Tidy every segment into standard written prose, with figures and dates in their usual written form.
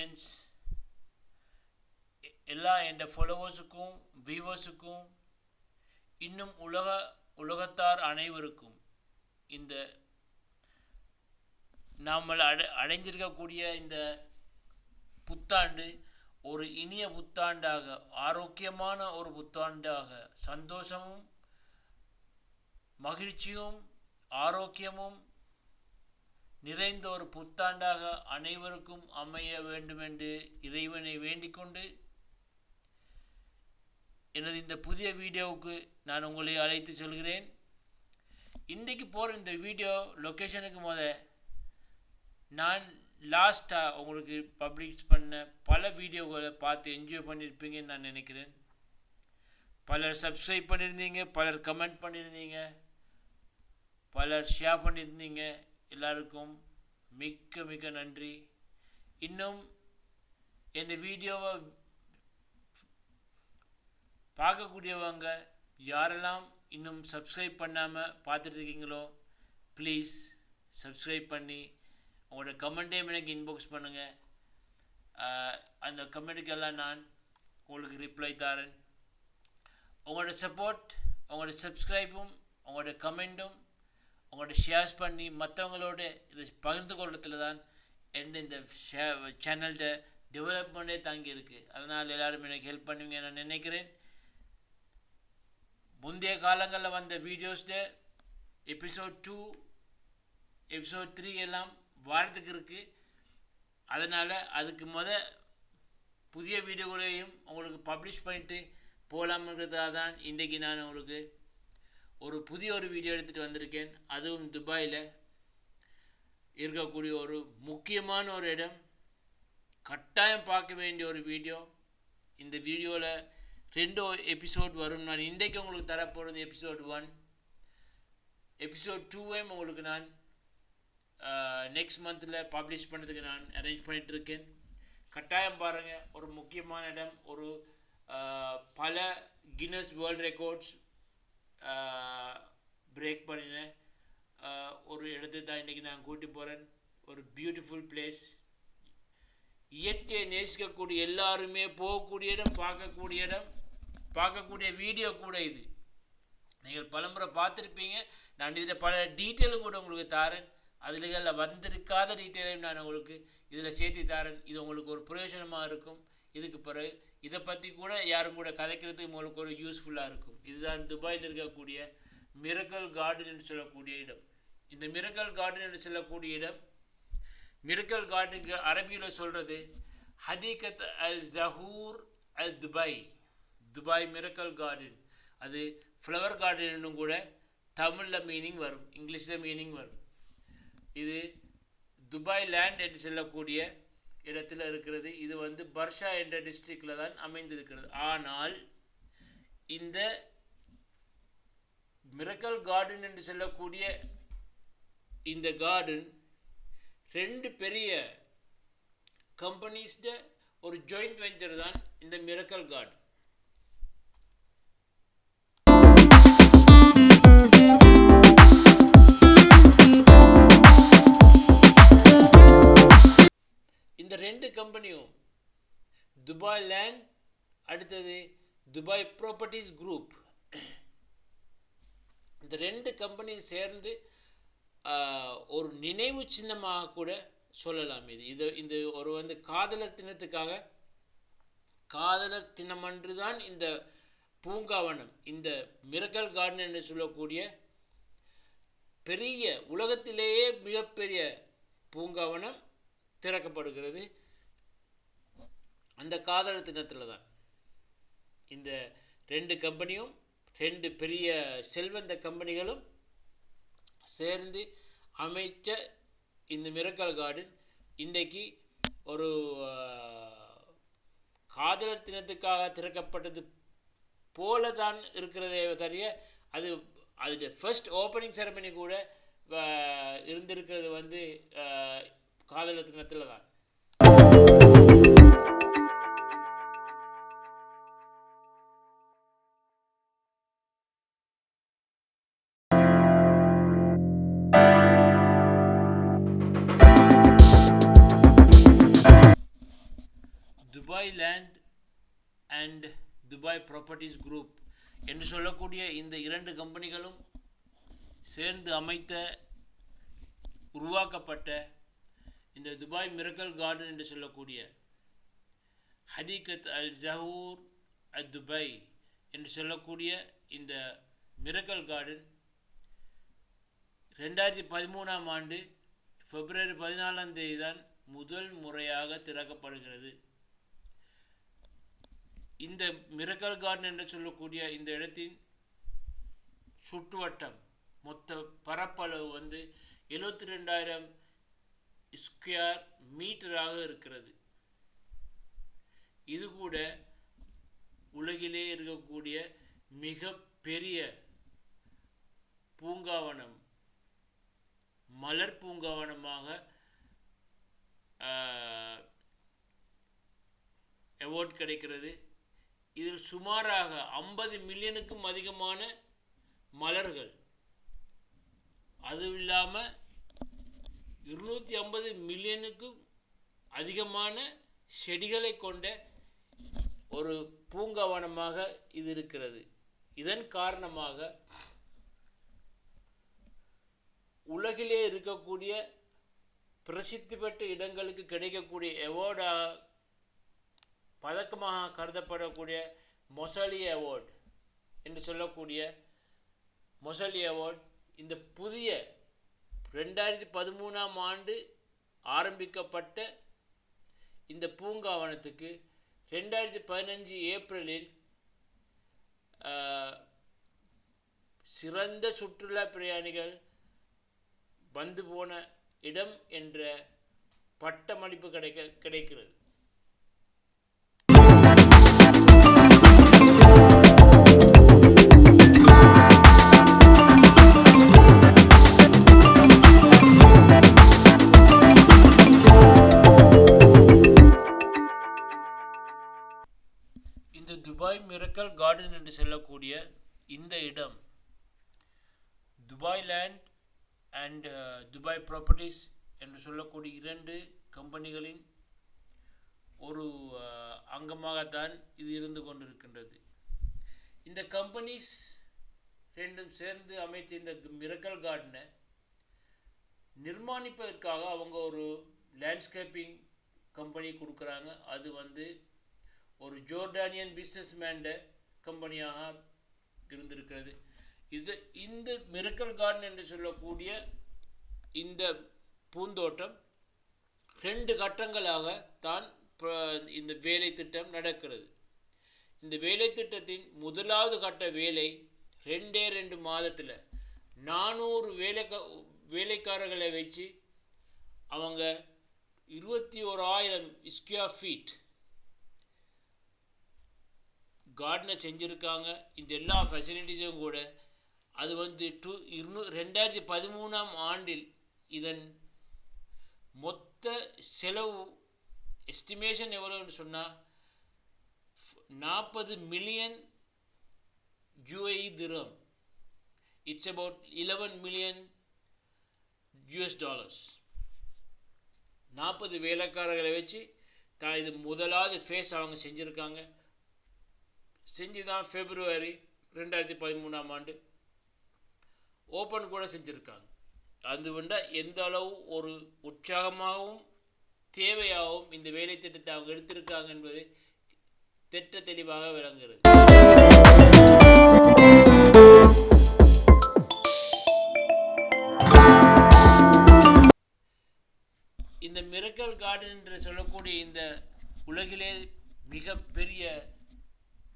Friends, எல்லா என் ஃபாலோவர்ஸுக்கும் வியூவர்ஸுக்கும் இன்னும் உலகத்தார் அனைவருக்கும் இந்த நாம் அடைஞ்சிருக்கக்கூடிய இந்த புத்தாண்டு ஒரு இனிய புத்தாண்டாக, ஆரோக்கியமான ஒரு புத்தாண்டாக, சந்தோஷமும் மகிழ்ச்சியும் ஆரோக்கியமும் நிறைந்த ஒரு புத்தாண்டாக அனைவருக்கும் அமைய வேண்டுமென்று இறைவனை வேண்டிக்கொண்டு எனது இந்த புதிய வீடியோவுக்கு நான் உங்களை அழைத்து சொல்கிறேன். இன்றைக்கு போகிற இந்த வீடியோ லொக்கேஷனுக்கு நான் லாஸ்ட்டாக உங்களுக்கு பப்ளிஷ் பண்ண பல வீடியோகளை பார்த்து என்ஜாய் பண்ணியிருப்பீங்கன்னு நான் நினைக்கிறேன். பலர் சப்ஸ்கிரைப் பண்ணியிருந்தீங்க, பலர் கமெண்ட் பண்ணியிருந்தீங்க, பலர் ஷேர் பண்ணியிருந்தீங்க. எல்லாருக்கும் மிக்க மிக்க நன்றி. இன்னும் இந்த வீடியோவை பார்க்கக்கூடியவங்க யாரெல்லாம் இன்னும் சப்ஸ்கிரைப் பண்ணாமல் பார்த்துட்ருக்கீங்களோ ப்ளீஸ் சப்ஸ்கிரைப் பண்ணி உங்களோட கமெண்ட்டையும் எனக்கு இன்பாக்ஸ் பண்ணுங்கள். அந்த கமெண்ட்டுக்கெல்லாம் நான் உங்களுக்கு ரிப்ளை தரேன். உங்களோட சப்போர்ட், உங்களோட சப்ஸ்கிரைபும், உங்களோட கமெண்ட்டும், உங்களோட ஷேர்ஸ் பண்ணி மற்றவங்களோட இதை பகிர்ந்து கொள்றதுல தான் இந்த சேனல்ட டெவலப்மெண்ட்டே தாங்கியிருக்கு. அதனால் எல்லோரும் எனக்கு ஹெல்ப் பண்ணுவீங்க நான் நினைக்கிறேன். முந்தைய காலங்களில் வந்த வீடியோஸில் எபிசோட் 2, எபிசோட் 3 எல்லாம் வாரத்துக்கு இருக்குது. அதனால் அதுக்கு புதிய வீடியோகளையும் உங்களுக்கு பப்ளிஷ் பண்ணிட்டு போகலாம்ன்றதாக தான் இன்றைக்கி நான் உங்களுக்கு ஒரு புதிய வீடியோ எடுத்துகிட்டு வந்திருக்கேன். அதுவும் துபாயில் இருக்கக்கூடிய ஒரு முக்கியமான ஒரு இடம், கட்டாயம் பார்க்க வேண்டிய ஒரு வீடியோ. இந்த வீடியோவில் 2 எபிசோட் வரும். நான் இன்றைக்கு உங்களுக்கு தரப்போகிறது எபிசோட் 1. எபிசோட் 2வையும் உங்களுக்கு நான் நெக்ஸ்ட் மந்தில் பப்ளிஷ் பண்ணுறதுக்கு நான் அரேஞ்ச் பண்ணிகிட்ருக்கேன். கட்டாயம் பாருங்கள். ஒரு முக்கியமான இடம், ஒரு பல கின்னஸ் வேர்ல்ட் ரெக்கார்ட்ஸ் பிரேக் பண்ணின ஒரு இடத்தை தான் இன்றைக்கி நான் கூட்டி போகிறேன். ஒரு பியூட்டிஃபுல் பிளேஸ், இயற்கையை நேசிக்கக்கூடிய எல்லாருமே போகக்கூடிய இடம், பார்க்கக்கூடிய இடம், பார்க்கக்கூடிய வீடியோ கூட இது. நீங்கள் பலமுறை பார்த்துருப்பீங்க. நான் இதில் பல டீட்டெயிலும் கூட உங்களுக்கு தரேன். அதில் வந்திருக்காத டீட்டெயிலையும் நான் உங்களுக்கு இதில் சேர்த்து தரேன். இது உங்களுக்கு ஒரு பிரயோஜனமாக இருக்கும். இதுக்கு பிறகு இதை பற்றி கூட யாரும் கூட கதைக்கிறதுக்கு உங்களுக்கு ஒரு யூஸ்ஃபுல்லாக இருக்கும். இதுதான் துபாயில் இருக்கக்கூடிய மிரக்கல் கார்டன் என்று சொல்லக்கூடிய இடம். இந்த மிரக்கல் கார்டன் என்று சொல்லக்கூடிய இடம், மிரக்கல் கார்டனுக்கு அரபியில் சொல்கிறது ஹதீகத் அல் ஜஹூர் அல் துபாய் மிரக்கல் கார்டன். அது ஃப்ளவர் கார்டன் கூட தமிழில் மீனிங் வரும், இங்கிலீஷில் மீனிங் வரும். இது துபாய் லேண்ட் என்று சொல்லக்கூடிய இடத்துல இருக்கிறது. இது பர்ஷா என்ற டிஸ்ட்ரிக்டில் தான் அமைந்திருக்கிறது. ஆனால் இந்த மிரக்கல் கார்டன் என்று சொல்லக்கூடிய இந்த கார்டன் 2 பெரிய கம்பெனிஸ்ட ஒரு ஜாயிண்ட் வெஞ்சர் தான் இந்த மிரக்கல் கார்டன். இந்த 2 கம்பெனியும் துபாய் லேண்ட், அடுத்தது துபாய் ப்ராப்பர்ட்டிஸ் குரூப், இந்த 2 கம்பெனியும் சேர்ந்து ஒரு நினைவு சின்னமாக கூட சொல்லலாம். இந்த ஒரு காதலர் தினத்துக்காக, காதலர் தினமன்று தான் இந்த பூங்காவனம், இந்த மிரக்கல் கார்டன் என்று சொல்லக்கூடிய பெரிய, உலகத்திலேயே மிகப்பெரிய பூங்காவனம் திறக்கப்படுகிறது. அந்த காதலர் தினத்தில் தான் இந்த 2 கம்பெனியும், 2 பெரிய செல்வந்த கம்பெனிகளும் சேர்ந்து அமைச்ச இந்த மிரக்கல் கார்டன் இன்றைக்கு ஒரு காதலர் தினத்துக்காக திறக்கப்பட்டது போல தான் இருக்கிறதே தவிர, அது ஃபர்ஸ்ட் ஓப்பனிங் செரமனி கூட இருந்திருக்கிறது காதலர் தினத்தில் தான். Dubai land and Dubai properties group என்று சொல்லக்கூடிய இந்த இரண்டு கம்பெனிகளும் சேர்ந்து உருவாக்கப்பட்ட இந்த துபாய் மிரக்கல் கார்டன் என்று சொல்லக்கூடிய ஹதீகத் அல் ஜஹூர் அல் துபாய் என்று சொல்லக்கூடிய இந்த மிரக்கல் கார்டன் 2013 ஆண்டு பிப்ரவரி 14 தான் முதல் முறையாக திறக்கப்படுகிறது. இந்த மிரக்கல் கார்டன் என்று சொல்லக்கூடிய இந்த இடத்தின் சுற்றுவட்டம் மொத்த பரப்பளவு 72,000 ஸ்கொயர் மீட்டராக இருக்கிறது. இது கூட உலகிலே இருக்கக்கூடிய மிக பெரிய பூங்காவனம், மலர் பூங்காவனமாக அவார்ட் கிடைக்கிறது. இதில் சுமாராக 50 மில்லியனுக்கும் அதிகமான மலர்கள், அதுவும் இல்லாமல் 250 மில்லியனுக்கும் அதிகமான செடிகளை கொண்ட ஒரு பூங்காவனமாக இது இருக்கிறது. இதன் காரணமாக உலகிலே இருக்கக்கூடிய பிரசித்தி பெற்ற இடங்களுக்கு கிடைக்கக்கூடிய அவார்டாக பதக்கமாக கருதப்படக்கூடிய மொசலி அவார்ட் என்று சொல்லக்கூடிய மொசலி அவார்ட் இந்த புதிய 2013 ஆண்டு ஆரம்பிக்கப்பட்ட இந்த பூங்காவனத்துக்கு 2015 ஏப்ரலில் சிறந்த சுற்றுலா பிரயாணிகள் வந்து போன இடம் என்ற பட்டமளிப்பு கிடைக்கிறது. இந்த துபாய் மிரக்கல் கார்டன் என்று சொல்லக்கூடிய இந்த இடம் Dubai land and Dubai properties என்று சொல்லக்கூடிய இரண்டு கம்பெனிகளின் ஒரு அங்கமாகத்தான் இது இருந்து கொண்டிருக்கின்றது. இந்த கம்பெனிஸ் ரெண்டும் சேர்ந்து அமைத்த இந்த மிரக்கல் கார்டனை நிர்மாணிப்பதற்காக அவங்க ஒரு லேண்ட்ஸ்கேப்பிங் கம்பெனி கொடுக்குறாங்க. அது ஒரு ஜோர்டானியன் பிஸ்னஸ் மேன்ட கம்பெனியாக இருந்திருக்கிறது. இந்த மிரக்கல் கார்டன் என்று சொல்லக்கூடிய இந்த பூந்தோட்டம் 2 கட்டங்களாக தான் இந்த வேலை திட்டம் நடக்கிறது. இந்த வேலை திட்டத்தின் முதலாவது கட்ட வேலை 2 மாதத்தில் 400 வேலைக்காரர்களை வச்சு அவங்க 21,000 ஸ்கொயர் ஃபீட் கார்டனை செஞ்சுருக்காங்க. இந்த எல்லா ஃபெசிலிட்டிஸும் கூட அது 2013 ஆண்டில் இதன் மொத்த செலவு எஸ்டிமேஷன் எவ்வளோன்னு சொன்னால் 40 million UAE dirham. It's about 11 million US dollars. 40 வேலைக்காரர்களை வச்சு தான் இது முதலாவது ஃபேஸ் அவங்க செஞ்சுருக்காங்க. செஞ்சு தான் February 2013 ஆண்டு ஓப்பன் கூட செஞ்சுருக்காங்க. அது எந்த அளவு ஒரு உற்சாகமாகவும் தேவையாகவும் இந்த வேலை திட்டத்தை அவங்க எடுத்திருக்காங்க என்பது திட்ட தெளிவாக விளங்குகிறது. இந்த மிரக்கல் கார்டன் என்று சொல்லக்கூடிய இந்த உலகிலே மிகப்பெரிய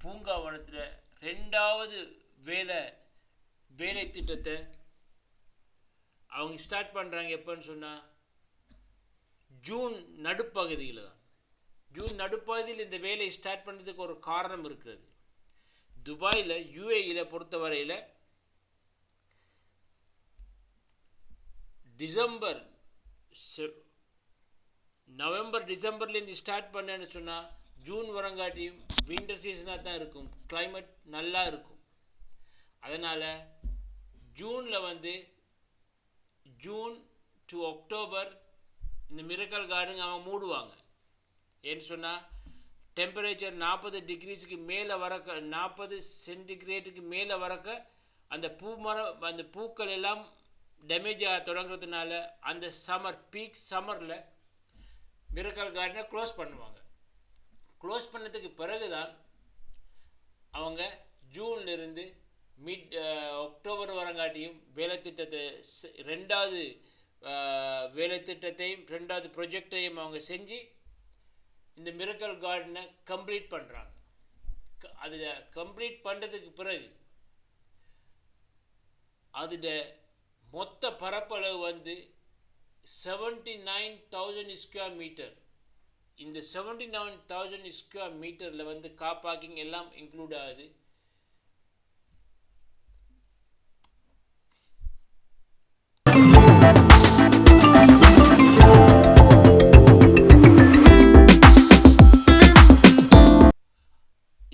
பூங்காவனத்தில் 2வது வேலை திட்டத்தை அவங்க ஸ்டார்ட் பண்ணுறாங்க. எப்போன்னு சொன்னால் ஜூன் நடுப்பகுதியில் தான். ஜூன் நடுப்பகுதியில் இந்த வேலையை ஸ்டார்ட் பண்ணுறதுக்கு ஒரு காரணம் இருக்கிறது. துபாயில் UAEயில் பொறுத்தவரையில் நவம்பர் டிசம்பர்லேருந்து ஸ்டார்ட் பண்ணேன்னு சொன்னால் ஜூன் வரங்காட்டி வின்டர் சீசனாக தான் இருக்கும். கிளைமேட் நல்லா இருக்கும். அதனால் ஜூனில் ஜூன் டு அக்டோபர் இந்த மிரக்கல் கார்டன் அவங்க மூடுவாங்க. ஏன்னு சொன்னால் டெம்பரேச்சர் 40 டிகிரிஸுக்கு மேலே வரக்க 40 சென்டிகிரேட்டுக்கு மேலே வரக்க அந்த அந்த பூக்கள் எல்லாம் டேமேஜ் ஆக தொடங்குறதுனால அந்த பீக் சம்மரில் மிரக்கல் கார்டனை க்ளோஸ் பண்ணுவாங்க. க்ளோஸ் பண்ணதுக்கு பிறகு தான் அவங்க ஜூன்லேருந்து அக்டோபர் வரங்காட்டியும் ரெண்டாவது வேலை திட்டத்தையும் 2வது ப்ரொஜெக்டையும் அவங்க செஞ்சு இந்த மிரக்கல் கார்டனை கம்ப்ளீட் பண்ணுறாங்க. அதில் கம்ப்ளீட் பண்ணுறதுக்கு பிறகு அதில் மொத்த பரப்பளவு வந்து 79,000 ஸ்கொயர் மீட்டர். இந்த 79,000 ஸ்கொயர் மீட்டரில் வந்து கார் பார்க்கிங் எல்லாம் இன்க்ளூட் ஆகுது.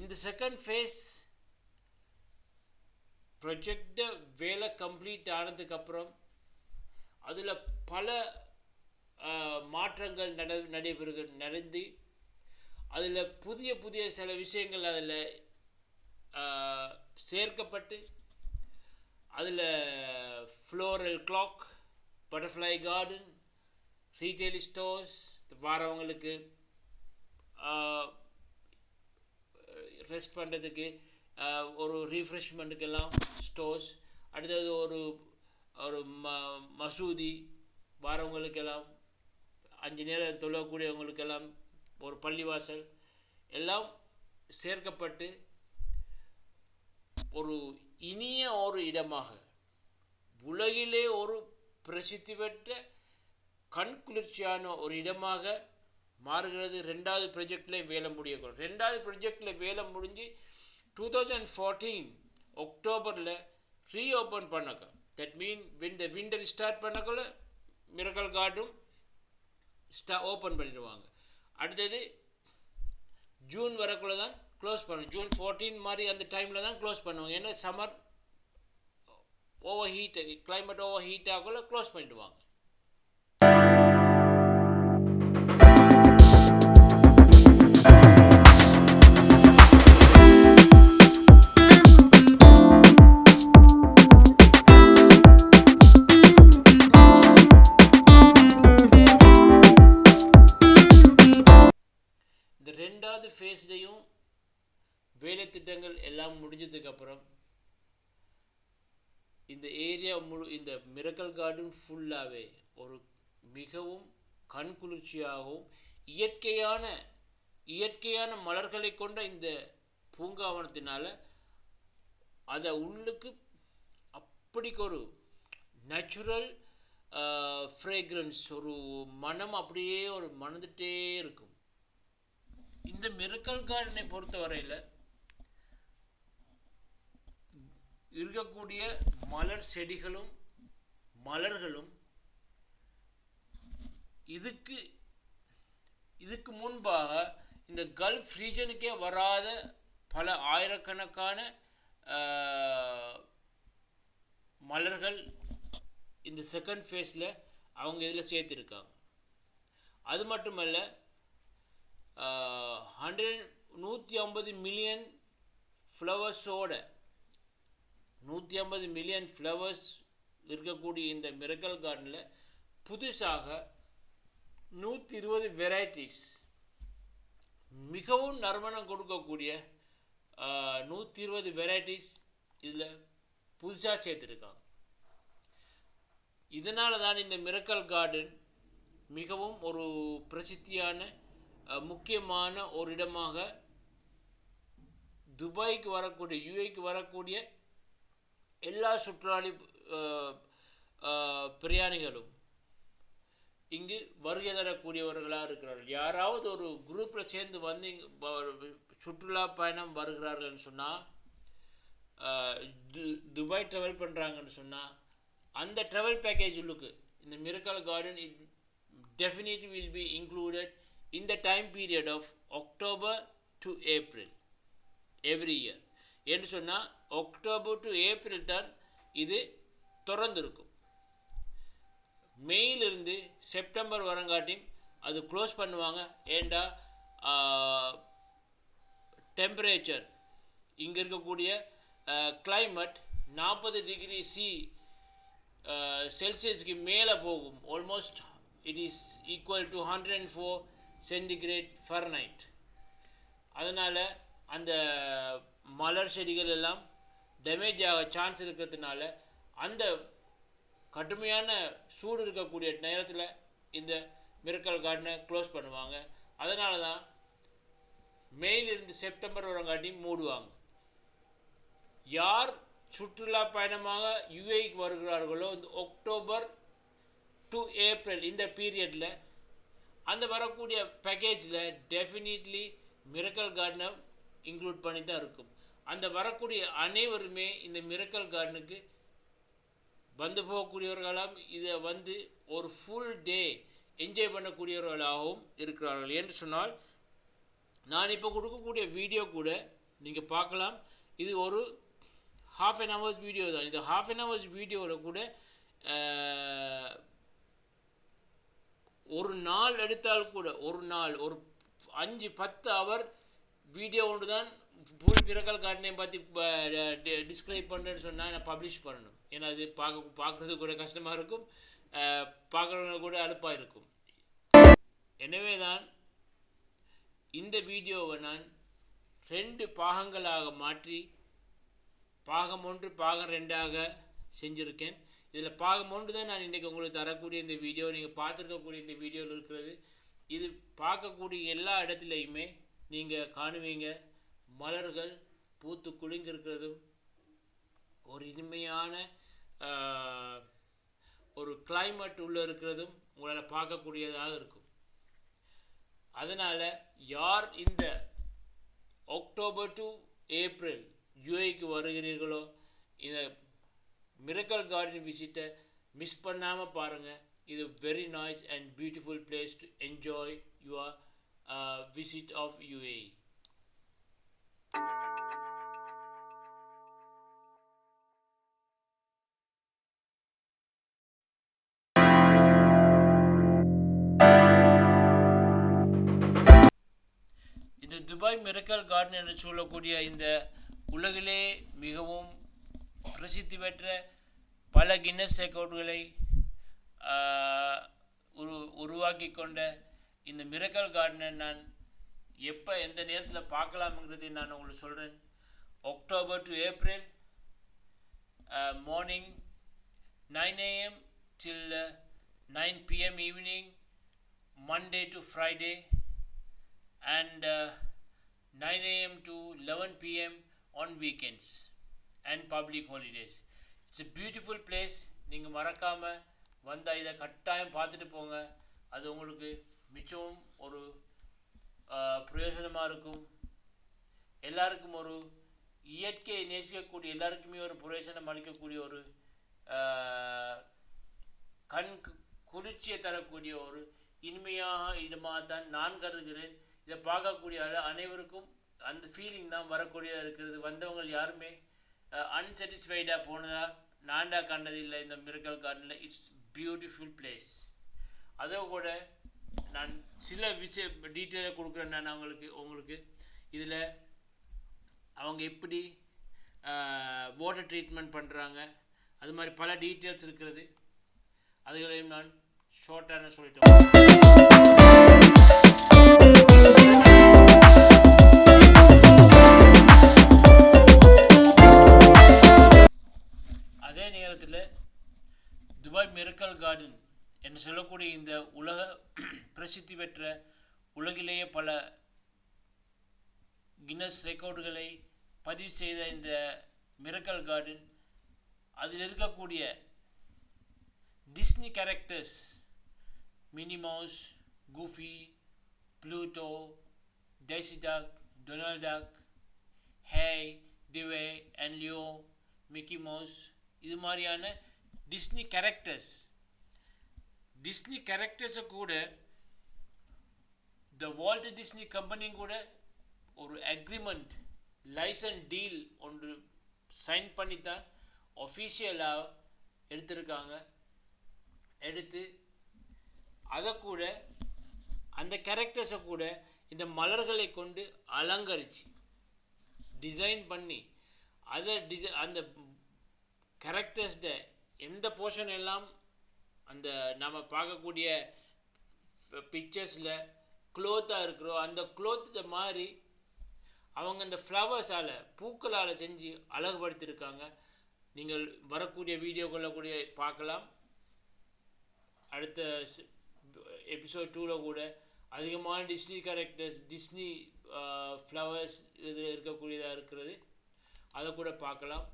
இந்த செகண்ட் ஃபேஸ் ப்ரொஜெக்ட வேலை கம்ப்ளீட் ஆனதுக்கப்புறம் அதில் பல மாற்றங்கள் நடந்து அதில் புதிய சில விஷயங்கள் அதில் சேர்க்கப்பட்டு அதில் floral clock, butterfly garden, retail stores, வரவங்களுக்கு ரெஸ்ட் பண்ணுறதுக்கு ஒரு ரீஃப்ரெஷ்மெண்ட்டுக்கெல்லாம் ஸ்டோர்ஸ், அடுத்தது ஒரு மசூதி, வரவங்களுக்கெல்லாம் 5 நேரம் தொழக்கூடியவங்களுக்கெல்லாம் ஒரு பள்ளிவாசல் எல்லாம் சேர்க்கப்பட்டு ஒரு இனிய ஒரு இடமாக, உலகிலே ஒரு பிரசித்தி பெற்ற கண்குளிர்ச்சியான ஒரு இடமாக மாறுகிறது. 2வது ப்ரொஜெக்டில் வேலை முடியக்கூடும். 2வது ப்ரொஜெக்டில் வேலை முடிஞ்சு 2014 அக்டோபரில் ரீஓப்பன் பண்ணக்க. தட் மீன் இந்த விண்டர் ஸ்டார்ட் பண்ணக்குள்ள மிரக்கல் கார்டும் ஓப்பன் பண்ணிடுவாங்க. அடுத்தது ஜூன் வரக்குள்ள தான் க்ளோஸ் பண்ணுவோம். ஜூன் 14 மாதிரி அந்த டைமில் தான் க்ளோஸ் பண்ணுவாங்க. ஏன்னா சம்மர் கிளைமேட் ஓவர் ஹீட் ஆகக்குள்ள க்ளோஸ் பண்ணிடுவாங்க. இந்த 2வது ஃபேஸ்லையும் வேலை திட்டங்கள் எல்லாம் முடிஞ்சதுக்கப்புறம் இந்த ஏரியா இந்த மிரக்கல் கார்டன் ஃபுல்லாகவே ஒரு மிகவும் கண்குளிர்ச்சியாகவும் இயற்கையான மலர்களை கொண்ட இந்த பூங்காவனத்தினால அதை உள்ளுக்கு அப்படிக்கு ஒரு நேச்சுரல் ஃப்ரேக்ரன்ஸ், ஒரு மனம் அப்படியே ஒரு மணந்துட்டே இருக்கும். இந்த மிரக்கல் கார்டனை பொறுத்தவரையில் இருக்கக்கூடிய மலர் செடிகளும் மலர்களும் இதுக்கு முன்பாக இந்த கல்ஃப் ரீஜனுக்கே வராத பல ஆயிரக்கணக்கான மலர்கள் இந்த செகண்ட் ஃபேஸில் அவங்க இதில் சேர்த்துருக்காங்க. அது மட்டுமல்ல, 150 மில்லியன் ஃப்ளவர்ஸோட 150 மில்லியன் ஃப்ளவர்ஸ் இருக்கக்கூடிய இந்த மிரக்கல் கார்டனில் புதுசாக 120 வெரைட்டிஸ், மிகவும் நறுமணம் கொடுக்கக்கூடிய 120 வெரைட்டிஸ் இதில் புதுசாக சேர்த்துருக்காங்க. இதனால தான் இந்த மிரக்கல் கார்டன் மிகவும் ஒரு பிரசித்தியான முக்கியமான ஒரு இடமாக துபாய்க்கு வரக்கூடிய, யுஏக்கு வரக்கூடிய எல்லா சுற்றுலா பிரயாணிகளும் இங்கு வருகை தரக்கூடியவர்களாக இருக்கிறார்கள். யாராவது ஒரு குரூப்பில் சேர்ந்து வந்து சுற்றுலா பயணம் வருகிறார்கள்னு சொன்னால், துபாய் ட்ராவல் பண்ணுறாங்கன்னு சொன்னால், அந்த ட்ராவல் பேக்கேஜ் உள்ளுக்கு இந்த miracle garden definitely will be included in the time period of October to April every year. என்று சொன்னால் அக்டோபர் டு ஏப்ரல் தான் இது திறந்திருக்கும். மேயிலிருந்து செப்டம்பர் வரங்காட்டியும் அது க்ளோஸ் பண்ணுவாங்க. ஏண்டா டெம்பரேச்சர் இங்கே இருக்கக்கூடிய climate 40 டிகிரி செல்சியஸ்க்கு மேலே போகும். Almost it is equal to 104 centigrade fahrenheit. அதனால் அந்த மலர் செடிகள் எல்லாம் டேமேஜ் ஆக சான்ஸ் இருக்கிறதுனால அந்த கடுமையான சூடு இருக்கக்கூடிய நேரத்தில் இந்த மிரக்கல் கார்டனை க்ளோஸ் பண்ணுவாங்க. அதனால தான் மேயிலிருந்து செப்டம்பர் வரங்காட்டி மூடுவாங்க. யார் சுற்றுலா பயணமாக யுஏக்கு வருகிறார்களோ இந்த அக்டோபர் டு ஏப்ரல் இந்த பீரியடில் அந்த வரக்கூடிய பேக்கேஜில் டெஃபினெட்லி மிரக்கல் கார்டனை இன்க்ளூட் பண்ணி தான் இருக்கும். அந்த வரக்கூடிய அனைவருமே இந்த மிரக்கல் கார்டனுக்கு வந்து போகக்கூடியவர்களாம் இதை வந்து ஒரு ஃபுல் டே என்ஜாய் பண்ணக்கூடியவர்களாகவும் இருக்கிறார்கள். என்று சொன்னால் நான் இப்போ கொடுக்கக்கூடிய வீடியோ கூட நீங்கள் பார்க்கலாம். இது ஒரு half an hours வீடியோ தான். இந்த half an hours வீடியோவில் கூட ஒரு நாள் எடுத்தால் கூட ஒரு 5-10 ஹவர் வீடியோ ஒன்று தான் ஃபுல் மிரக்கல் கார்டனையும் பார்த்து டிஸ்கிரைப் பண்ணுறேன்னு சொன்னால் நான் பப்ளிஷ் பண்ணணும். ஏன்னா அது பார்க்குறது கூட கஷ்டமாக இருக்கும், பார்க்குறவங்க கூட அலுப்பாக இருக்கும். எனவே தான் இந்த வீடியோவை நான் 2 பாகங்களாக மாற்றி பாகம் 1 பாகம் 2ஆக செஞ்சுருக்கேன். இதில் பாகம் 1 தான் நான் இன்றைக்கி உங்களுக்கு தரக்கூடிய இந்த வீடியோ. நீங்கள் பார்த்துருக்கக்கூடிய இந்த வீடியோவில் இருக்கிறது இது பார்க்கக்கூடிய எல்லா இடத்துலையுமே நீங்கள் காணுவீங்க. மலர்கள் பூத்து குலுங்கிருக்கிறதும் ஒரு இனிமையான ஒரு கிளைமேட் உள்ளே இருக்கிறதும் உங்களால் பார்க்கக்கூடியதாக இருக்கும். அதனால் யார் இந்த அக்டோபர் டு ஏப்ரல் யுஏக்கு வருகிறீர்களோ இந்த மிரக்கல் கார்டன் விசிட்டை மிஸ் பண்ணாமல் பாருங்கள். இது very nice and beautiful place to enjoy your visit of UA. இந்த துபாய் மிரக்கல் கார்டன் என்று சொல்லக்கூடிய இந்த உலகிலே மிகவும் பிரசித்தி பெற்ற பல கின்னஸ் ரெக்கார்டுகளை உருவாக்கி கொண்ட இந்த மிரக்கல் கார்டனை நான் எப்போ எந்த நேரத்தில் பார்க்கலாம்ங்கிறதை நான் உங்களுக்கு சொல்கிறேன். October to April morning 9 AM till 9 PM evening, Monday to Friday, and 9 AM to 11 PM on weekends and public holidays. It's a beautiful place. நீங்கள் மறக்காமல் வந்தால் இதை கட்டாயம் பார்த்துட்டு போங்க. அது உங்களுக்கு மிகவும் ஒரு பிரயோஜனமாக இருக்கும். எல்லாருக்கும் ஒரு இயற்கையை நேசிக்கக்கூடிய எல்லாருக்குமே ஒரு பிரயோஜனம் அளிக்கக்கூடிய ஒரு கண் குளிர்ச்சியை தரக்கூடிய ஒரு இனிமையாக இடமாக தான் நான் கருதுகிறேன். இதை பார்க்கக்கூடிய அனைவருக்கும் அந்த ஃபீலிங் தான் வரக்கூடியதாக இருக்கிறது. வந்தவங்க யாருமே அன்சாட்டிஸ்ஃபைடாக போனதாக நான்டா கண்டதில்லை. இந்த மிரக்கல் கார்டனில் இட்ஸ் பியூட்டிஃபுல் பிளேஸ். அதை கூட நான் சில டீட்டெயிலாக கொடுக்குறேன். நான் உங்களுக்கு இதில் அவங்க எப்படி வாட்டர் ட்ரீட்மெண்ட் பண்ணுறாங்க அது மாதிரி பல டீட்டெயில்ஸ் இருக்கிறது. அதுகளையும் நான் ஷார்ட்டாக சொல்லிட்டோம். அதே நேரத்தில் துபாய் மிரக்கல் கார்டன் என்று சொல்லக்கூடிய இந்த உலக பிரசித்தி பெற்ற உலகிலேயே பல கின்னஸ் ரெக்கார்டுகளை பதிவு செய்த இந்த மிரக்கல் கார்டன் அதில் இருக்கக்கூடிய Disney characters Minnie Mouse, Goofy, Pluto, Daisy Duck, Donald Duck, Huey, Dewey and Louie, Mickey Mouse, இது மாதிரியான டிஸ்னி கேரக்டர்ஸை கூட த வால்ட் டிஸ்னி கம்பெனியும் கூட ஒரு அக்ரிமெண்ட் லைசன்ஸ் டீல் ஒன்று சைன் பண்ணித்தான் ஒஃபிஷியலாக எடுத்திருக்காங்க. எடுத்து அதை கூட அந்த கேரக்டர்ஸை கூட இந்த மலர்களை கொண்டு அலங்கரித்து டிசைன் பண்ணி அதை அந்த கேரக்டர்ஸ்ட எந்த போர்ஷன் எல்லாம் அந்த நம்ம பார்க்கக்கூடிய பிக்சர்ஸில் க்ளோத்தாக இருக்கிறோ அந்த க்ளோத்தை மாதிரி அவங்க அந்த ஃப்ளவர்ஸால் பூக்களால் செஞ்சு அழகுபடுத்தியிருக்காங்க. நீங்கள் வரக்கூடிய வீடியோக்களில் கூட பார்க்கலாம். அடுத்த எபிசோட் 2ல் கூட அதிகமான டிஸ்னி கேரக்டர்ஸ், டிஸ்னி ஃப்ளவர்ஸ் இதில் இருக்கக்கூடியதாக இருக்கிறது, அதை கூட பார்க்கலாம்.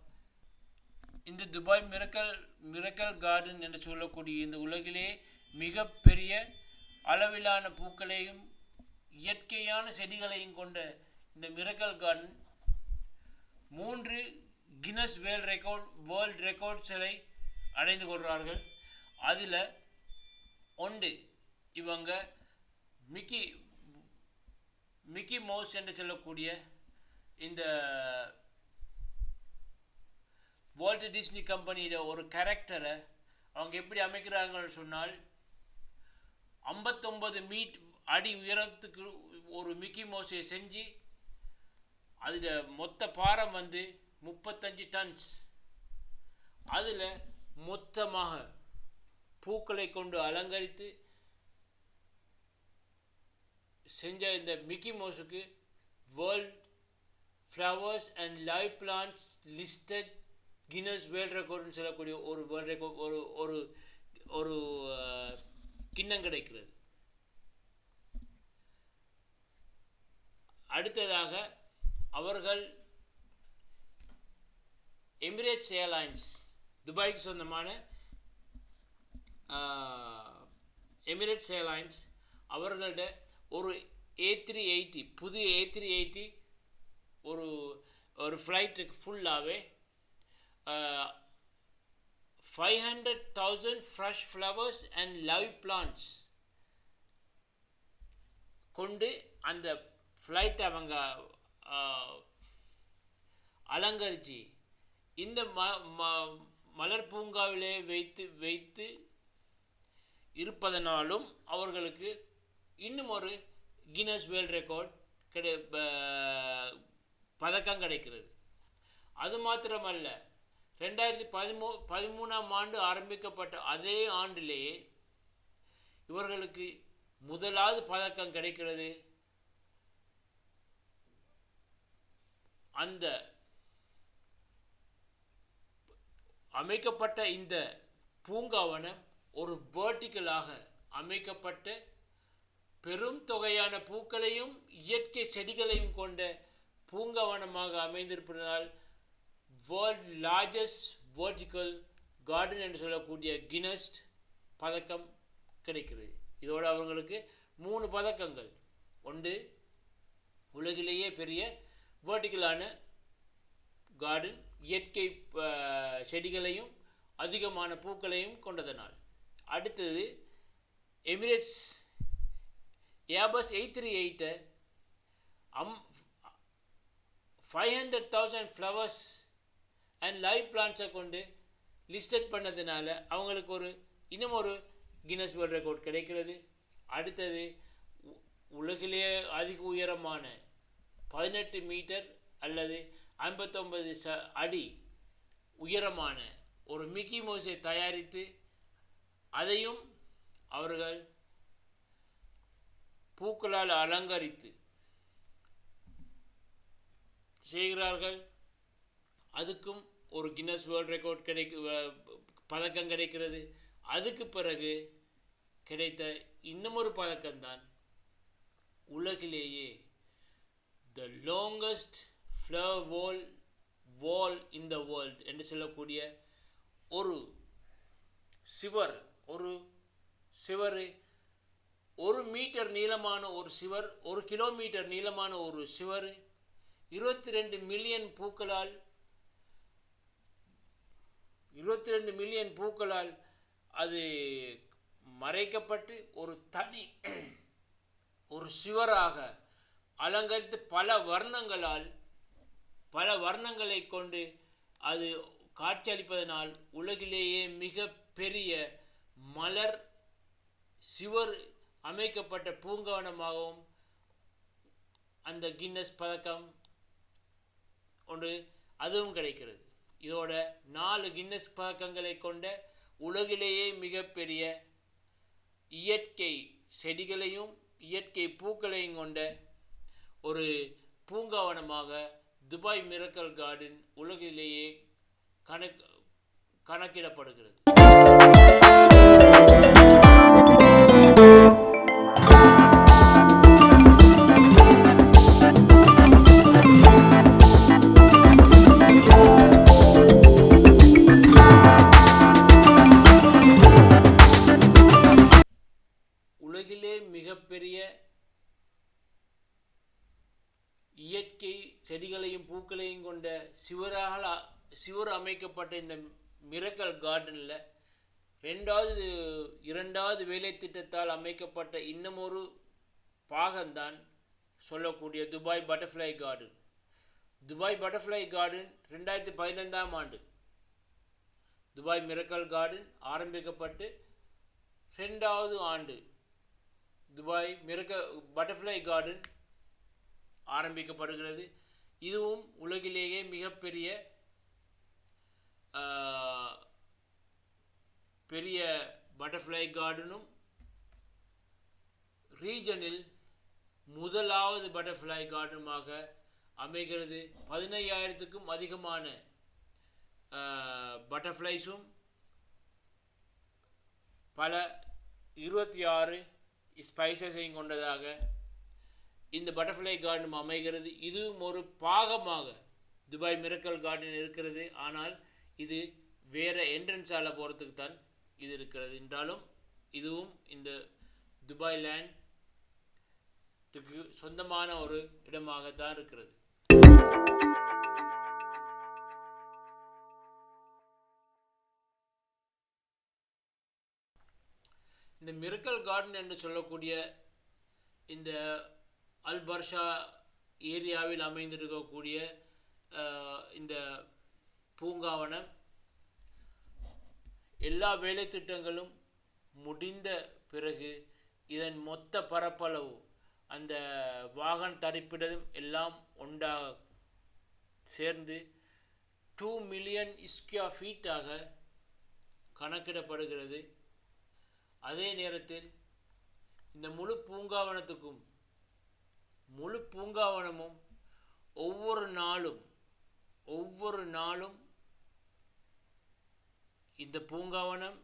இந்த துபாய் மிரக்கல் கார்டன் என்று சொல்லக்கூடிய இந்த உலகிலே மிகப்பெரிய அளவிலான பூக்களையும் இயற்கையான செடிகளையும் கொண்ட இந்த மிரக்கல் கார்டன் 3 கின்னஸ் வேர்ல்ட் ரெக்கார்ட்ஸ்களை அடைந்து கொள்கிறார்கள். அதில் ஒன்று இவங்க மிக்கி மவுஸ் என்று சொல்லக்கூடிய இந்த வால்ட் டிஸ்னி கம்பெனியோட ஒரு கேரக்டரை அவங்க எப்படி அமைக்கிறாங்கன்னு சொன்னால் 59 அடி உயரத்துக்கு ஒரு மிக்கி மவுஸை செஞ்சு அதில் மொத்த பாரம் 35 டன்ஸ். அதில் மொத்தமாக பூக்களை கொண்டு அலங்கரித்து செஞ்ச இந்த மிக்கி மவுஸுக்கு world flowers and live plants listed Guinness world ரெக்கார்டுன்னு சொல்லக்கூடிய ஒரு வேர்ல்ட் ரெக்கார்ட் ஒரு ஒரு கிண்ணம் கிடைக்கிறது. அடுத்ததாக அவர்கள் எமிரேட்ஸ் ஏர்லைன்ஸ், துபாய்க்கு சொந்தமான எமிரேட்ஸ் ஏர்லைன்ஸ் அவர்களோட ஒரு A380 புது A380 ஒரு ஃப்ளைட்டுக்கு ஃபுல்லாகவே 500,000 fresh flowers and live plants கொண்டு அந்த ஃப்ளைட் அவங்க அலங்கரித்து இந்த மலர் பூங்காவிலே வைத்து இருப்பதனாலும் அவர்களுக்கு இன்னும் ஒரு கின்னஸ் வேர்ல்ட் ரெக்கார்ட் பதக்கம் கிடைக்கிறது. அது மாத்திரமல்ல, 2013ஆம் ஆண்டு ஆரம்பிக்கப்பட்ட அதே ஆண்டிலேயே இவர்களுக்கு முதலாவது பதக்கம் கிடைக்கிறது. அந்த அமைக்கப்பட்ட இந்த பூங்காவனம் ஒரு வேர்ட்டிக்கலாக அமைக்கப்பட்ட பெரும் தொகையான பூக்களையும் இயற்கை செடிகளையும் கொண்ட பூங்காவனமாக அமைந்திருப்பதால் வேர்ல்ட் லார்ஜஸ்ட் வேர்ட்டிக்கல் கார்டன் என்று சொல்லக்கூடிய கின்னஸ் பதக்கம் கிடைக்கிறது. இதோடு அவங்களுக்கு 3 பதக்கங்கள். ஒன்று, உலகிலேயே பெரிய வேர்ட்டிக்கலான கார்டன், இயற்கை செடிகளையும் அதிகமான பூக்களையும் கொண்டதனால். அடுத்தது, Emirates Airbus A380 500,000 flowers and live பிளான்ட்ஸை கொண்டு லிஸ்டட் பண்ணதுனால அவங்களுக்கு இன்னும் ஒரு கின்னஸ் வேர்ல்ட் ரெக்கார்ட் கிடைக்கிறது. அடுத்தது, உலகிலேயே அதிக உயரமான 18 மீட்டர் அல்லது 59 அடி உயரமான ஒரு மிக்கி மவுஸை தயாரித்து அதையும் அவர்கள் பூக்களால் அலங்கரித்து செய்கிறார்கள். அதுக்கும் ஒரு கின்னஸ் வேர்ல்ட் ரெக்கார்ட் பதக்கம் கிடைக்கிறது. அதுக்கு பிறகு கிடைத்த இன்னுமொரு பதக்கம்தான் உலகிலேயே the longest flower wall in the world என்று சொல்லக்கூடிய ஒரு சிவர், ஒரு 1 மீட்டர் நீளமான ஒரு சிவர், 1 கிலோமீட்டர் நீளமான ஒரு சிவர் 22 மில்லியன் பூக்களால் அது மறைக்கப்பட்டு ஒரு சிவராக அலங்கரித்து பல வர்ணங்களை கொண்டு அது காட்சியளிப்பதனால் உலகிலேயே மிக பெரிய மலர் சிவர் அமைக்கப்பட்ட பூங்காவனமாகவும் அந்த கின்னஸ் பதக்கம் ஒன்று அதுவும் கிடைக்கிறது. இதோட 4 கின்னஸ் பதக்கங்களை கொண்ட உலகிலேயே மிகப்பெரிய இயற்கை செடிகளையும் இயற்கை பூக்களையும் கொண்ட ஒரு பூங்காவனமாக துபாய் மிரக்கல் கார்டன் உலகிலேயே கணக்கிடப்படுகிறது. உலகிலே மிகப்பெரிய இயற்கை செடிகளையும் பூக்களையும் கொண்ட சிவர் அமைக்கப்பட்ட இந்த மிரக்கல் கார்டனில் இரண்டாவது வேலை திட்டத்தால் அமைக்கப்பட்ட இன்னமொரு பாகம்தான் சொல்லக்கூடிய Dubai butterfly garden. Dubai butterfly garden 2015 ஆண்டு துபாய் மிரக்கல் கார்டன் ஆரம்பிக்கப்பட்டு 2வது ஆண்டு துபாய் பட்டர்ஃப்ளை கார்டன் ஆரம்பிக்கப்படுகிறது. இதுவும் உலகிலேயே மிகப்பெரிய பட்டர்ஃப்ளை கார்டனும் ரீஜனில் முதலாவது பட்டர்ஃப்ளை கார்டனுமாக அமைகிறது. 15,000க்கும் அதிகமான பட்டர்ஃப்ளைஸும் பல 26 ஸ்பைசஸையும் கொண்டதாக இந்த பட்டர்ஃப்ளை கார்டன் அமைகிறது. இதுவும் ஒரு பாகமாக துபாய் மிரக்கல் கார்டன் இருக்கிறது. ஆனால் இது வேறு என்ட்ரன்ஸால் போகிறதுக்கு தான் இது இருக்கிறது என்றாலும் இதுவும் இந்த துபாய் லேண்டுக்கு சொந்தமான ஒரு இடமாகத்தான் இருக்கிறது. இந்த மிரக்கல் கார்டன் என்று சொல்லக்கூடிய இந்த அல்பர்ஷா ஏரியாவில் அமைந்திருக்கக்கூடிய இந்த பூங்காவனம் எல்லா வேலை திட்டங்களும் முடிந்த பிறகு இதன் மொத்த பரப்பளவு அந்த வாகன தரிப்பிடம் எல்லாம் ஒன்றாக சேர்ந்து 2 மில்லியன் ஸ்கொயர் ஃபீட்டாக கணக்கிடப்படுகிறது. அதே நேரத்தில் இந்த முழு பூங்காவனமும் ஒவ்வொரு நாளும் இந்த பூங்காவனம்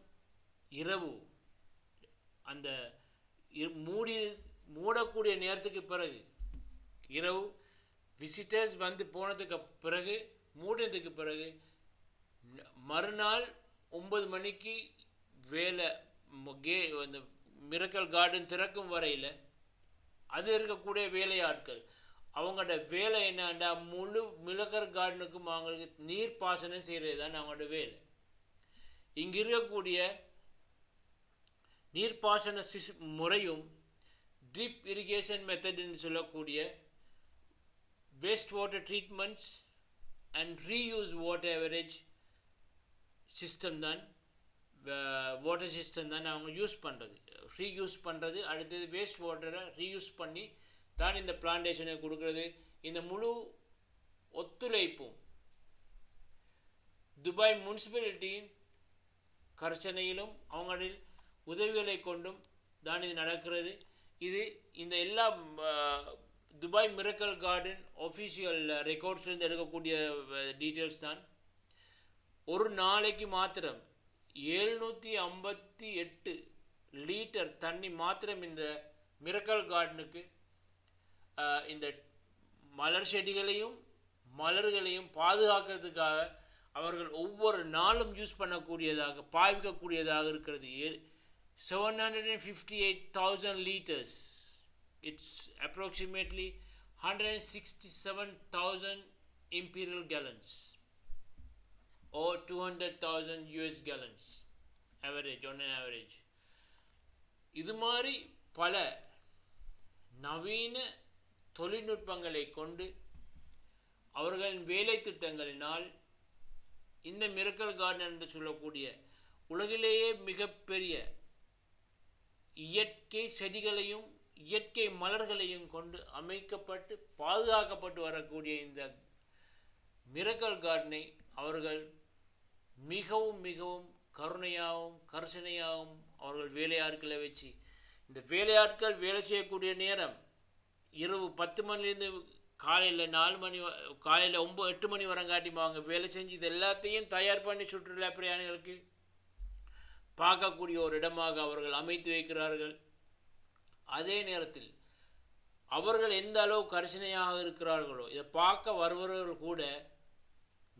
இரவு அந்த மூடக்கூடிய நேரத்துக்கு பிறகு இரவு விசிட்டர்ஸ் வந்து போனதுக்கு பிறகு மூடினதுக்கு பிறகு மறுநாள் 9 மணிக்கு வேலை அந்த மிரக்கல் கார்டன் திறக்கும் வரையில் அது இருக்கக்கூடிய வேலையாட்கள் அவங்களோட வேலை என்னன்னா முழு மிரக்கல் கார்டனுக்கும் அவங்களுக்கு நீர் பாசனம் செய்கிறது தான் அவங்களோட வேலை. இங்கே இருக்கக்கூடிய நீர்ப்பாசன முறையும் ட்ரிப் இரிகேஷன் மெத்தட்னு சொல்லக்கூடிய waste water treatments and reuse water average system தான் வாட்டர் சிஸ்டம் தான் அவங்க ரீயூஸ் பண்ணுறது. அடுத்தது வேஸ்ட் வாட்டரை ரீயூஸ் பண்ணி தான் இந்த பிளான்டேஷனை கொடுக்கறது. இந்த முழு ஒத்துழைப்பும் துபாய் முனிசிபாலிட்டியின் கர்ச்சனையிலும் அவங்களின் உதவிகளை கொண்டும் தான் இது நடக்கிறது. இந்த எல்லா துபாய் மிரக்கல் கார்டன் ஆஃபீஷியல் ரெக்கார்ட்ஸ்லேருந்து எடுக்கக்கூடிய டீட்டெயில்ஸ் தான். ஒரு நாளைக்கு மாத்திரம் 758 லிட்டர் தண்ணி மாத்திரம் இந்த மிரக்கல் கார்டனுக்கு இந்த மலர் செடிகளையும் மலர்களையும் பாதுகாக்கிறதுக்காக அவர்கள் ஒவ்வொரு நாளும் யூஸ் பண்ணக்கூடியதாக பாவிக்கக்கூடியதாக இருக்கிறது. 758,000 liters. It's approximately 167,000 imperial gallons or 200,000 US gallons average on an average. இது மாதிரி பல நவீன தொழில்நுட்பங்களை கொண்டு அவர்களின் வேலை திட்டங்களினால் இந்த மிரக்கல் கார்டன் என்று சொல்லக்கூடிய உலகிலேயே மிகப்பெரிய இயற்கை செடிகளையும் இயற்கை மலர்களையும் கொண்டு அமைக்கப்பட்டு பாதுகாக்கப்பட்டு வரக்கூடிய இந்த மிரக்கல் கார்டனை அவர்கள் மிகவும் மிகவும் கருணையாகவும் கரிசனையாகவும் அவர்கள் வேலையாட்களை வச்சு, இந்த வேலையாட்கள் வேலை செய்யக்கூடிய நேரம் இரவு 10 மணிலேருந்து காலையில் 4 மணி, காலையில் 8 மணி வரங்காட்டியும் அவங்க வேலை செஞ்சு இது எல்லாத்தையும் தயார் பண்ணி சுற்றுலா பிரயாணிகளுக்கு பார்க்கக்கூடிய ஒரு இடமாக அவர்கள் அமைத்து வைக்கிறார்கள். அதே நேரத்தில் அவர்கள் எந்த அளவு கரிசனையாக இருக்கிறார்களோ இதை பார்க்க வருபவர்கள் கூட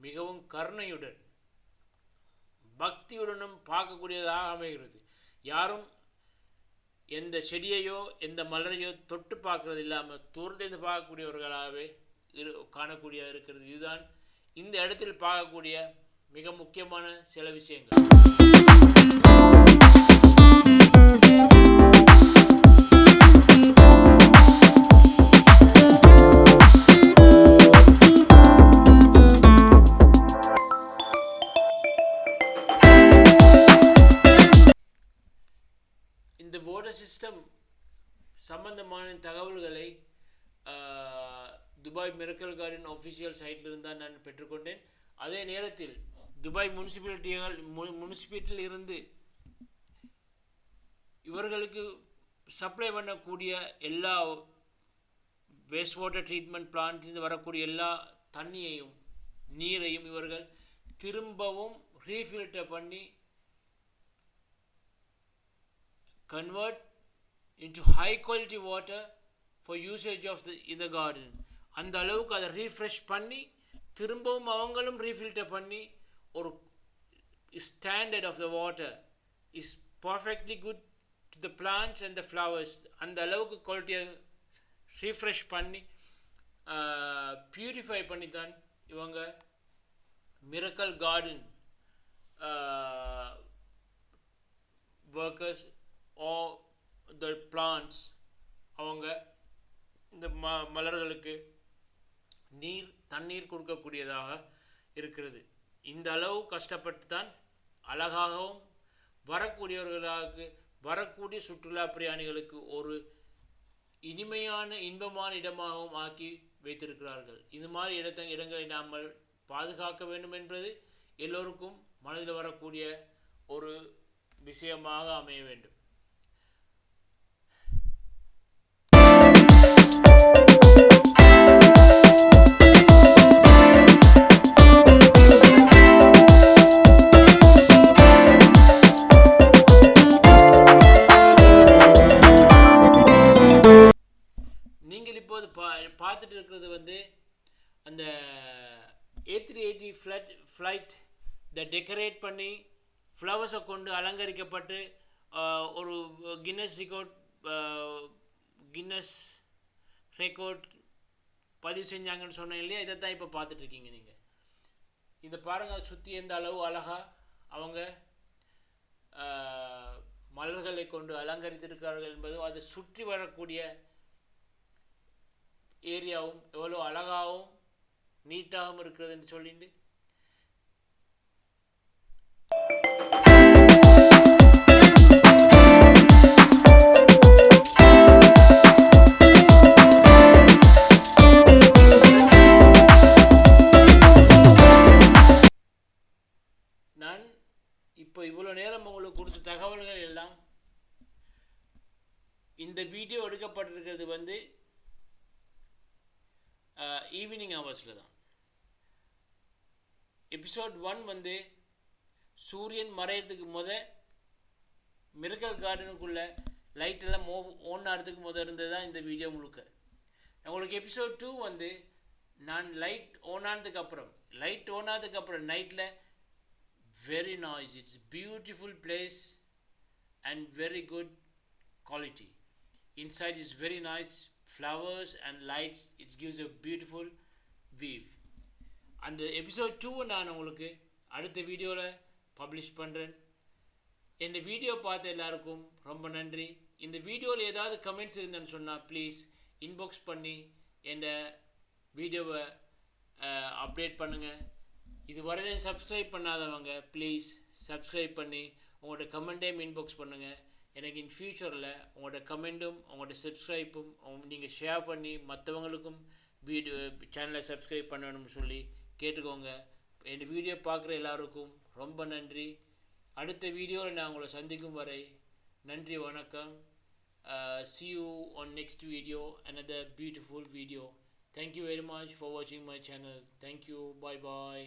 மிகவும் கருணையுடன் பக்தியுடனும் பார்க்கக்கூடியதாக அமைகிறது. யாரும் எந்த செடியையோ எந்த மலரையோ தொட்டு பார்க்கறது இல்லாமல் தூர்ந்து பார்க்கக்கூடியவர்களாகவே காணக்கூடிய இருக்கிறது. இதுதான் இந்த இடத்தில் பார்க்கக்கூடிய மிக முக்கியமான சில விஷயங்கள். இந்த வாட்டர் சிஸ்டம் சம்பந்தமான தகவல்களை துபாய் மிரக்கல் கார்டன் ஆஃபிஷியல் சைட்டில் தான் நான் பெற்றுக்கொண்டேன். அதே நேரத்தில் துபாய் முனிசிபாலிட்டியில் இருந்து இவர்களுக்கு சப்ளை பண்ணக்கூடிய எல்லா வேஸ்ட் வாட்டர் ட்ரீட்மெண்ட் பிளான்ட்லேருந்து வரக்கூடிய எல்லா தண்ணியையும் நீரையும் இவர்கள் திரும்பவும் ரீஃபில்டர் பண்ணி convert into high quality water for usage of in the garden. அந்த அளவுக்கு அதை ரீஃப்ரெஷ் பண்ணி திரும்பவும் அவங்களும் ரீஃபில்டர் பண்ணி ஒரு standard of the water is perfectly good to the plants and the flowers. அந்த அளவுக்கு குவாலிட்டியை ரீஃப்ரெஷ் பண்ணி பியூரிஃபை பண்ணித்தான் இவங்க miracle garden workers or the plants அவங்க இந்த மலர்களுக்கு தண்ணீர் கொடுக்கக்கூடியதாக இருக்கிறது. இந்த அளவு கஷ்டப்பட்டு தான் அழகாகவும் வரக்கூடிய சுற்றுலா பிரயாணிகளுக்கு ஒரு இனிமையான இன்பமான இடமாகவும் ஆக்கி வைத்திருக்கிறார்கள். இது மாதிரி இடங்களை நாம் பாதுகாக்க வேண்டும் என்பது எல்லோருக்கும் மனதில் வரக்கூடிய ஒரு விஷயமாக அமைய வேண்டும். பார்த்துட்டு இருக்கிறது அந்த A380 ஃப்ளைட் டெக்கரேட் பண்ணி ஃப்ளவர்ஸை கொண்டு அலங்கரிக்கப்பட்டு ஒரு கின்னஸ் ரெக்கார்ட் பதிவு செஞ்சாங்கன்னு சொன்னேன் இல்லையா? இதை தான் இப்போ பார்த்துட்ருக்கீங்க நீங்கள். இதை பாருங்கள், சுற்றி எந்த அளவு அழகாக அவங்க மலர்களை கொண்டு அலங்கரித்திருக்கிறார்கள் என்பதும் அதை சுற்றி வரக்கூடிய ஏரியாவும் எவ்வளோ அழகாகவும் நீட்டாகவும் இருக்கிறது என்று சொல்லிட்டு நான் இப்போ இவ்வளோ நேரம் உங்களுக்கு கொடுத்த தகவல்கள் எல்லாம் இந்த வீடியோ எடுக்கப்பட்டிருக்கிறது ஈவினிங் ஹவர்ஸில் தான். எபிசோட் 1 சூரியன் மறையிறதுக்கு மிரக்கல் கார்டனுக்குள்ளே லைட்டெல்லாம் ஓன் ஆகிறதுக்கு இருந்தது தான் இந்த வீடியோ முழுக்க. உங்களுக்கு எபிசோட் 2 நான் லைட் ஓன் ஆனதுக்கப்புறம் நைட்டில் very nice, it's beautiful place and very good quality. Inside is very nice flowers and lights, it gives a beautiful view. அந்த எபிசோட் 2 நான் உங்களுக்கு அடுத்த வீடியோவில் பப்ளிஷ் பண்ணுறேன். இந்த வீடியோ பார்த்த எல்லாருக்கும் ரொம்ப நன்றி. இந்த வீடியோவில் ஏதாவது கமெண்ட்ஸ் இருந்தேன்னு சொன்னால் ப்ளீஸ் இன்பாக்ஸ் பண்ணி என் வீடியோவை அப்டேட் பண்ணுங்கள். இதுவரை சப்ஸ்கிரைப் பண்ணாதவங்க ப்ளீஸ் சப்ஸ்கிரைப் பண்ணி உங்களோட கமெண்ட்டையும் இன்பாக்ஸ் பண்ணுங்கள். எனக்கு இன் ஃப்யூச்சரில் உங்களோட கமெண்ட்டும் உங்களோட சப்ஸ்கிரைப்பும் நீங்கள் ஷேர் பண்ணி மற்றவங்களுக்கும் வீடியோ சேனலை சப்ஸ்கிரைப் பண்ணணும்னு சொல்லி கேட்டுக்கோங்க. என் வீடியோ பார்க்குற எல்லாருக்கும் ரொம்ப நன்றி. அடுத்த வீடியோவில் நான் உங்களை சந்திக்கும் வரை நன்றி, வணக்கம். See you on next video, another beautiful video. Thank you very much for watching my channel. Thank you. Bye bye.